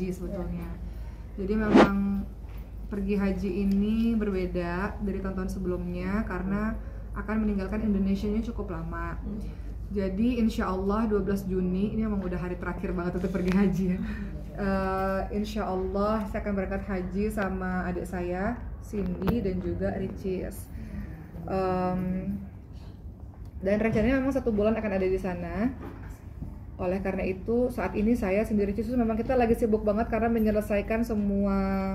haji sebetulnya. Jadi memang pergi haji ini berbeda dari tahun-tahun sebelumnya karena akan meninggalkan Indonesia-nya cukup lama. Jadi insya Allah 12 Juni ini memang udah hari terakhir banget untuk pergi haji ya. Insya Allah saya akan berangkat haji sama adik saya Cindy dan juga Ricis. Dan rencananya memang 1 bulan akan ada di sana. Oleh karena itu saat ini saya sendiri Ricis memang kita lagi sibuk banget karena menyelesaikan semua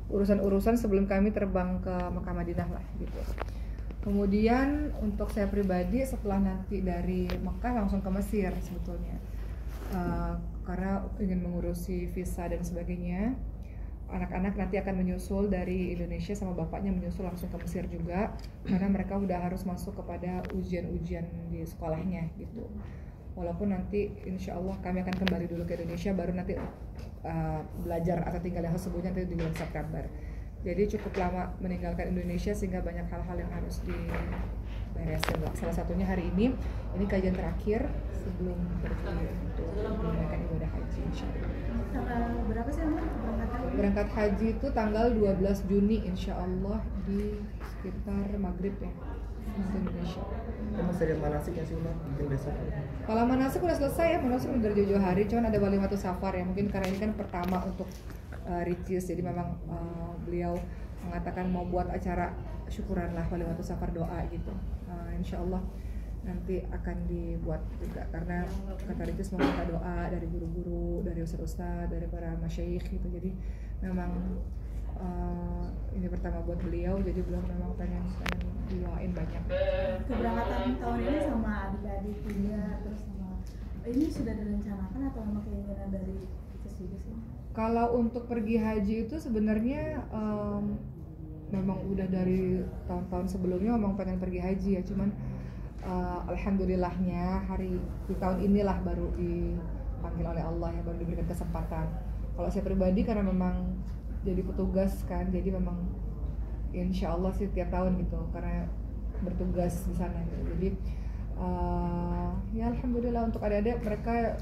urusan-urusan sebelum kami terbang ke Mekah Madinah lah gitu. Kemudian untuk saya pribadi setelah nanti dari Mekah langsung ke Mesir sebetulnya. Karena ingin mengurusi visa dan sebagainya. Anak-anak nanti akan menyusul dari Indonesia sama bapaknya menyusul langsung ke Mesir juga karena mereka udah harus masuk kepada ujian-ujian di sekolahnya gitu. Walaupun nanti insya Allah kami akan kembali dulu ke Indonesia baru nanti belajar atau tinggal yang sesungguhnya nanti di bulan September. Jadi cukup lama meninggalkan Indonesia sehingga banyak hal-hal yang harus diberesin lah. Salah satunya hari ini kajian terakhir sebelum pergi untuk menunaikan ibadah haji insya Allah. Tanggal berapa sih berangkat? Berangkat haji itu tanggal 12 Juni insya Allah di sekitar maghrib ya waktu Indonesia. Masih ada manasik yang sih mungkin besok? Kalau manasik udah selesai ya, manasik udah dari jauh-jauh hari, cuman ada walimatus safar ya mungkin karena ini kan pertama untuk Ricis, jadi memang beliau mengatakan mau buat acara syukuran lah walimatus safar doa gitu. Insya Allah nanti akan dibuat juga karena kata Ricis mau minta doa dari guru-guru, dari ustaz-ustaz, dari para masyayikh gitu. Jadi memang ini pertama buat beliau, jadi beliau memang pengen didoain banyak. Keberangkatan tahun ini sama adik-adik juga terus sama ini sudah direncanakan atau memang keinginan dari Ricis juga sih? Kalau untuk pergi haji itu sebenarnya memang udah dari tahun-tahun sebelumnya memang pengen pergi haji ya, cuman alhamdulillahnya di tahun inilah baru dipanggil oleh Allah ya, baru diberikan kesempatan. Kalau saya pribadi karena memang jadi petugas kan, jadi memang insya Allah sih tiap tahun gitu karena bertugas di sana gitu. Jadi ya alhamdulillah untuk adik-adik mereka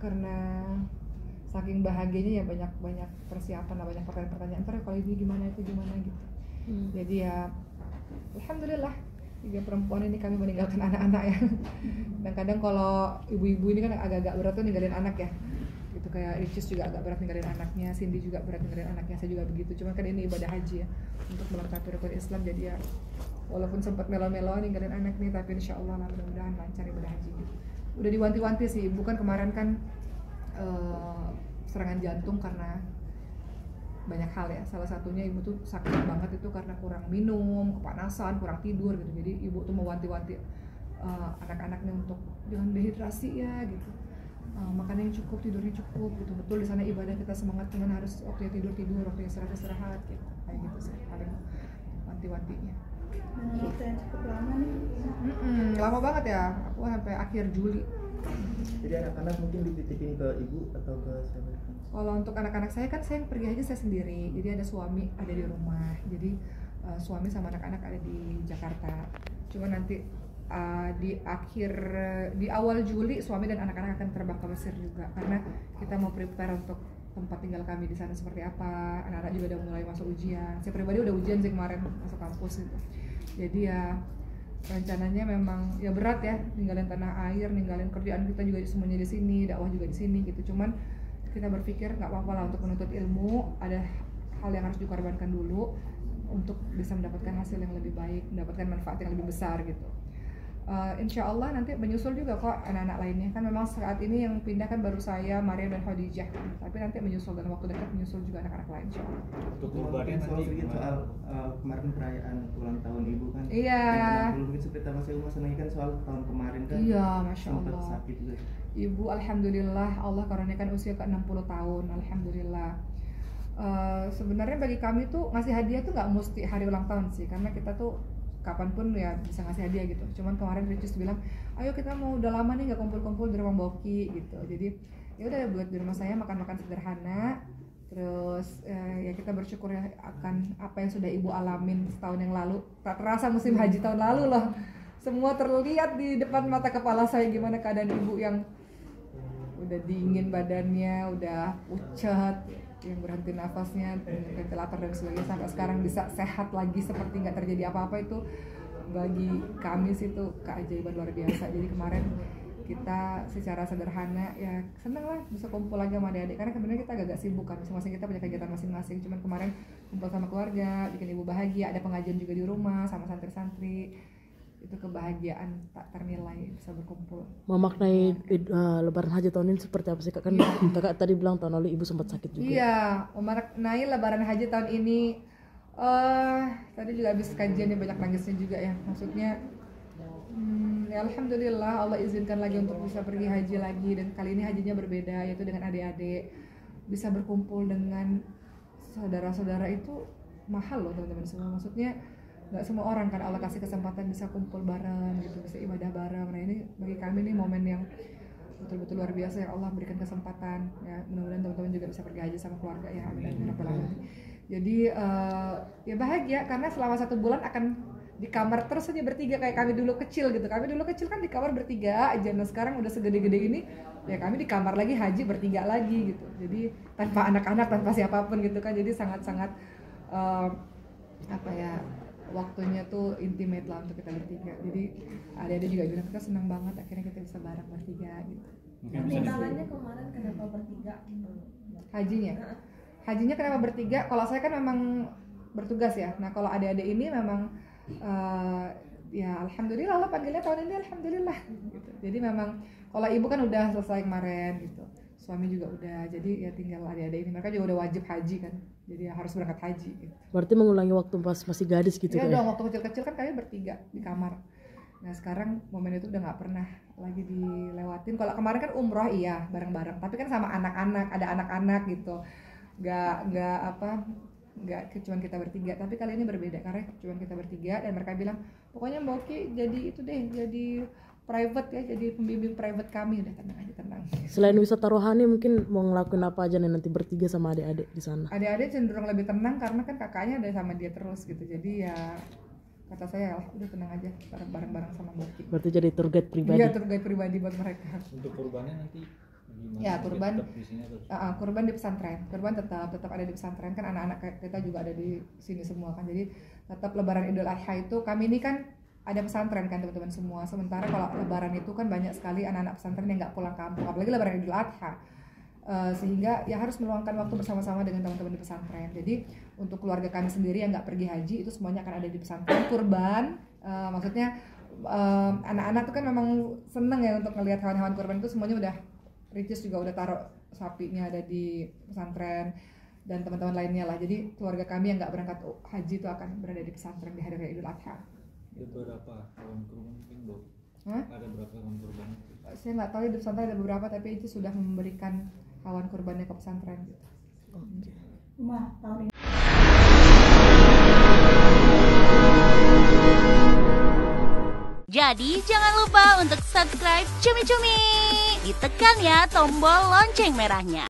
karena saking bahagianya ya banyak persiapan lah, banyak pertanyaan ntar kalau ini gimana itu gimana gitu. Jadi ya alhamdulillah 3 perempuan ini kami meninggalkan anak-anak ya. Dan kadang kalau ibu-ibu ini kan agak-agak berat tuh ninggalin anak ya gitu, kayak Ricis juga agak berat ninggalin anaknya, Cindy juga berat ninggalin anaknya, saya juga begitu. Cuman kan ini ibadah haji ya untuk melengkapi rukun Islam, jadi ya walaupun sempat melo-melo ninggalin anak nih tapi insya Allah lah mudah-mudahan lancar ibadah haji gitu. Udah diwanti-wanti sih, bukan kemarin kan serangan jantung karena banyak hal ya, salah satunya ibu tuh sakit banget itu karena kurang minum, kepanasan, kurang tidur gitu. Jadi ibu tuh mewanti-wanti anak-anaknya untuk jangan dehidrasi ya gitu, makan yang cukup, tidurnya cukup gitu. Betul di sana ibadah kita semangat, cuman harus waktunya tidur, waktunya istirahat gitu, kayak gitu sih paling wanti-wantinya. Dengan waktu yang cukup lama nih. Lama banget ya, aku sampai akhir Juli. Jadi anak-anak mungkin dititipin ke ibu atau ke siapa? Kalau untuk anak-anak saya kan saya pergi aja saya sendiri, jadi ada suami ada di rumah, jadi suami sama anak-anak ada di Jakarta. Cuma nanti di awal Juli suami dan anak-anak akan terbang ke Mesir juga karena kita mau prepare untuk tempat tinggal kami di sana seperti apa. Anak-anak juga udah mulai masuk ujian. Saya pribadi udah ujian sih kemarin masuk kampus gitu. Jadi ya rencananya memang ya berat ya, ninggalin tanah air, ninggalin kerjaan kita juga semuanya di sini, dakwah juga di sini gitu. Cuman kita berpikir nggak apa-apa lah untuk menuntut ilmu, ada hal yang harus dikorbankan dulu untuk bisa mendapatkan hasil yang lebih baik, mendapatkan manfaat yang lebih besar gitu. Insya Allah nanti menyusul juga kok anak-anak lainnya, kan memang saat ini yang pindah kan baru saya, Maria dan Khadijah kan. Tapi nanti menyusul dalam waktu dekat menyusul juga anak-anak lain insya Allah. Untuk mungkin soal kemarin perayaan ulang tahun ibu kan. Iya. Mungkin seperti Mas Uma senang kan soal tahun kemarin kan. Iya, masya sempat Allah. sakit juga. Ibu alhamdulillah Allah karuniakan usia ke 60 tahun, alhamdulillah. Sebenarnya bagi kami tuh ngasih hadiah tuh nggak mesti hari ulang tahun sih, karena kita tuh kapanpun ya bisa ngasih hadiah gitu. Cuman kemarin Ricis bilang, ayo kita mau udah lama nih nggak kumpul-kumpul di rumah Boki gitu. Jadi ya udah buat di rumah saya makan-makan sederhana. Terus ya kita bersyukur ya akan apa yang sudah ibu alamin setahun yang lalu. Tak terasa musim haji tahun lalu loh. Semua terlihat di depan mata kepala saya gimana keadaan ibu yang udah dingin badannya, udah pucat, yang berhenti nafasnya, ventilator dan sebagainya, sampai sekarang bisa sehat lagi seperti nggak terjadi apa-apa, itu bagi kami sih itu keajaiban luar biasa. Jadi kemarin kita secara sederhana ya seneng lah bisa kumpul lagi sama adik-adik, karena sebenarnya kita agak sibuk kan, masing-masing kita punya kegiatan masing-masing. Cuman kemarin kumpul sama keluarga, bikin ibu bahagia, ada pengajian juga di rumah sama santri-santri, itu kebahagiaan tak ternilai bisa berkumpul. Memaknai Lebaran Haji tahun ini seperti apa sih Kak? Kan Kakak tadi bilang tahun lalu ibu sempat sakit juga. Iya, memaknai Lebaran Haji tahun ini tadi juga habis kajian ya, banyak nangisnya juga ya. Maksudnya ya alhamdulillah Allah izinkan lagi untuk bisa pergi haji lagi, dan kali ini hajinya berbeda, yaitu dengan adik-adik, bisa berkumpul dengan saudara-saudara. Itu mahal loh teman-teman semua. Maksudnya nggak semua orang kan Allah kasih kesempatan bisa kumpul bareng gitu, bisa ibadah bareng. Nah ini bagi kami nih momen yang betul-betul luar biasa yang Allah berikan kesempatan ya. Mudah-mudahan teman-teman juga bisa pergi haji sama keluarga ya, amin ya rabbal alamin. Jadi ya bahagia karena selama 1 bulan akan di kamar terus aja bertiga, kayak kami dulu kecil gitu. Kami dulu kecil kan di kamar bertiga aja, nah sekarang udah segede-gede ini ya kami di kamar lagi haji bertiga lagi gitu. Jadi tanpa anak-anak, tanpa siapapun gitu kan. Jadi sangat-sangat apa ya, waktunya tuh intimate lah untuk kita bertiga. Jadi ada juga bilang kita senang banget akhirnya kita bisa bareng bertiga gitu. Pertimbangannya kemarin kenapa bertiga? Hajinya kenapa bertiga? Kalau saya kan memang bertugas ya. Nah kalau adik-adik ini memang ya alhamdulillah Allah panggilnya tahun ini alhamdulillah gitu. Jadi memang kalau ibu kan udah selesai kemarin gitu, suami juga udah, jadi ya tinggal adik-adik ini, mereka juga udah wajib haji kan, jadi ya harus berangkat haji gitu. Berarti mengulangi waktu pas masih gadis gitu ya kan? Dong, waktu kecil-kecil kan kami bertiga di kamar. Nah sekarang momen itu udah nggak pernah lagi dilewatin. Kalau kemarin kan umroh iya bareng-bareng, tapi kan sama anak-anak, ada anak-anak gitu, nggak cuma kita bertiga. Tapi kali ini berbeda karena cuma kita bertiga, dan mereka bilang pokoknya Mbak Oki jadi itu deh, jadi private ya, jadi pembimbing private kami. Udah tenang aja, tenang. Selain wisata rohani mungkin mau ngelakuin apa aja nih nanti bertiga sama adik-adik di sana? Adik-adik cenderung lebih tenang karena kan kakaknya ada sama dia terus gitu. Jadi ya kata saya udah tenang aja bareng-bareng sama Mbak Oki. Berarti jadi tour guide pribadi? Iya, tour guide pribadi buat mereka. Untuk kurbannya nanti gimana? Ya kurban, kurban di pesantren, kurban tetap ada di pesantren kan, anak-anak kita juga ada di sini semua kan. Jadi tetap Lebaran Idul Adha itu kami ini kan ada pesantren kan teman-teman semua. Sementara kalau Lebaran itu kan banyak sekali anak-anak pesantren yang nggak pulang kampung, apalagi Lebaran Idul Adha. Sehingga ya harus meluangkan waktu bersama-sama dengan teman-teman di pesantren. Jadi untuk keluarga kami sendiri yang nggak pergi haji itu semuanya akan ada di pesantren. Kurban, maksudnya anak-anak tuh kan memang seneng ya untuk ngelihat hewan-hewan kurban itu, semuanya udah Ricis juga udah taruh sapinya ada di pesantren dan teman-teman lainnya lah. Jadi keluarga kami yang nggak berangkat haji itu akan berada di pesantren di hari raya Idul Adha. Itu berapa hewan kurban mungkin Bu? Ada berapa hewan kurban? Saya nggak tahu ya, di pesantren ada beberapa, tapi itu sudah memberikan hewan kurbannya ke pesantren gitu. Oke. Tahun ini jadi jangan lupa untuk subscribe Cumi Cumi. Ditekan ya tombol lonceng merahnya.